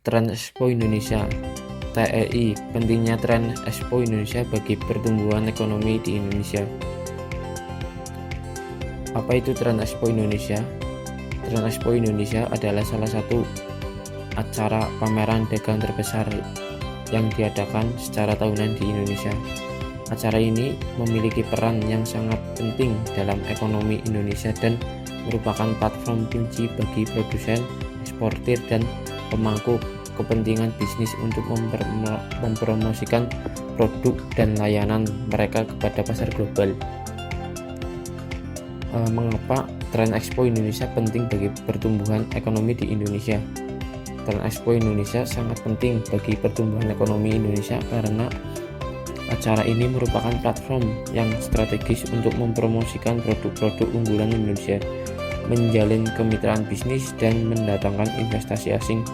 Trans Expo Indonesia (TEI). Pentingnya Trans Expo Indonesia bagi pertumbuhan ekonomi di Indonesia. Apa itu Trans Expo Indonesia? Trans Expo Indonesia adalah salah satu acara pameran dagang terbesar yang diadakan secara tahunan di Indonesia. Acara ini memiliki peran yang sangat penting dalam ekonomi Indonesia dan merupakan platform kunci bagi produsen, eksportir, dan pemangku kepentingan bisnis untuk mempromosikan produk dan layanan mereka kepada pasar global. Mengapa Trans Expo Indonesia penting bagi pertumbuhan ekonomi di Indonesia? Trans Expo Indonesia sangat penting bagi pertumbuhan ekonomi Indonesia karena acara ini merupakan platform yang strategis untuk mempromosikan produk-produk unggulan Indonesia, menjalin kemitraan bisnis, dan mendatangkan investasi asing.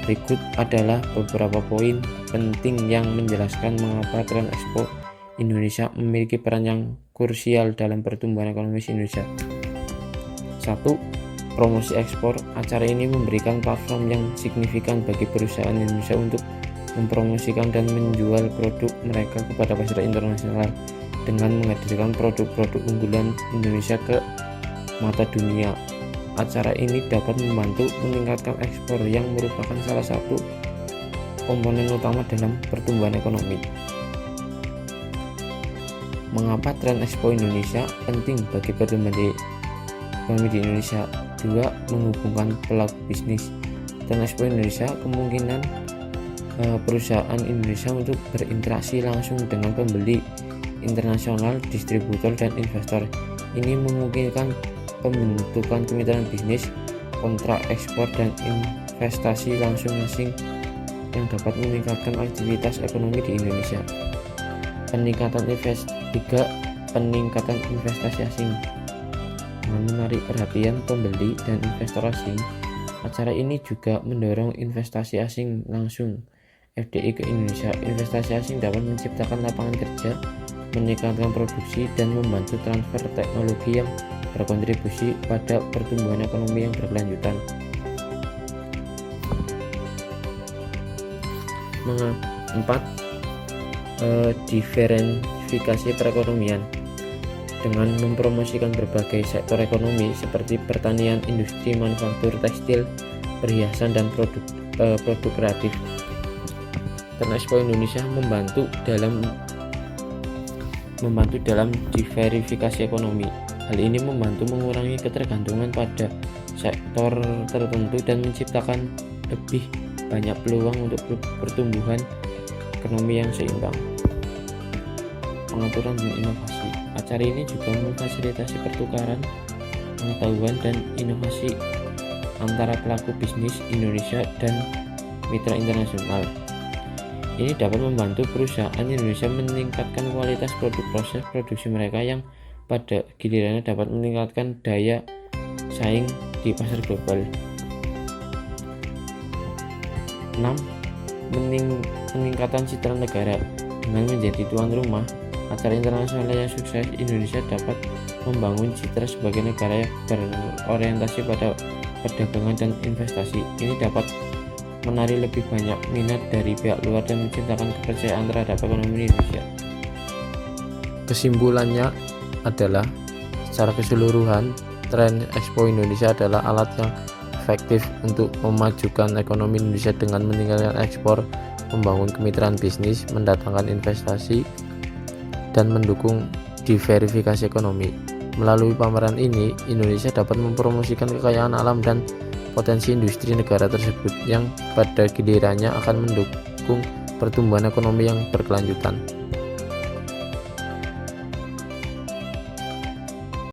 Berikut adalah beberapa poin penting yang menjelaskan mengapa Trans Expo Indonesia memiliki peran yang krusial dalam pertumbuhan ekonomi Indonesia. 1. Promosi ekspor. Acara ini memberikan platform yang signifikan bagi perusahaan Indonesia untuk mempromosikan dan menjual produk mereka kepada pasar internasional dengan menghadirkan produk-produk unggulan Indonesia ke mata dunia. Acara ini dapat membantu meningkatkan ekspor yang merupakan salah satu komponen utama dalam pertumbuhan ekonomi. Mengapa Trans Expo Indonesia penting bagi pertumbuhan ekonomi di Indonesia? 2. Menghubungkan pelaku bisnis. Trans Expo Indonesia kemungkinan perusahaan Indonesia untuk berinteraksi langsung dengan pembeli internasional, distributor, dan investor. Ini memungkinkan pembentukan kemitraan bisnis, kontrak ekspor, dan investasi langsung asing yang dapat meningkatkan aktivitas ekonomi di Indonesia. Peningkatan investasi asing. Dengan menarik perhatian pembeli dan investor asing, acara ini juga mendorong investasi asing langsung (FDI) ke Indonesia. Investasi asing dapat menciptakan lapangan kerja, meningkatkan produksi, dan membantu transfer teknologi yang berkontribusi pada pertumbuhan ekonomi yang berkelanjutan. 4. Diversifikasi perekonomian. Dengan mempromosikan berbagai sektor ekonomi seperti pertanian, industri, manufaktur, tekstil, perhiasan, dan produk kreatif, Trans Expo Indonesia membantu dalam diversifikasi ekonomi. Hal ini membantu mengurangi ketergantungan pada sektor tertentu dan menciptakan lebih banyak peluang untuk pertumbuhan ekonomi yang seimbang. Pengaturan dan inovasi. Acara ini juga memfasilitasi pertukaran pengetahuan dan inovasi antara pelaku bisnis Indonesia dan mitra internasional. Ini dapat membantu perusahaan Indonesia meningkatkan kualitas proses produksi mereka yang pada gilirannya dapat meningkatkan daya saing di pasar global. 6. Peningkatan citra negara. Dengan menjadi tuan rumah acara internasional yang sukses, Indonesia dapat membangun citra sebagai negara yang berorientasi pada perdagangan dan investasi. Ini dapat menarik lebih banyak minat dari pihak luar dan menciptakan kepercayaan terhadap ekonomi Indonesia. Kesimpulannya adalah, secara keseluruhan, Trans Expo Indonesia adalah alat yang efektif untuk memajukan ekonomi Indonesia dengan meningkatkan ekspor, membangun kemitraan bisnis, mendatangkan investasi, dan mendukung diversifikasi ekonomi. Melalui pameran ini, Indonesia dapat mempromosikan kekayaan alam dan potensi industri negara tersebut yang pada gilirannya akan mendukung pertumbuhan ekonomi yang berkelanjutan.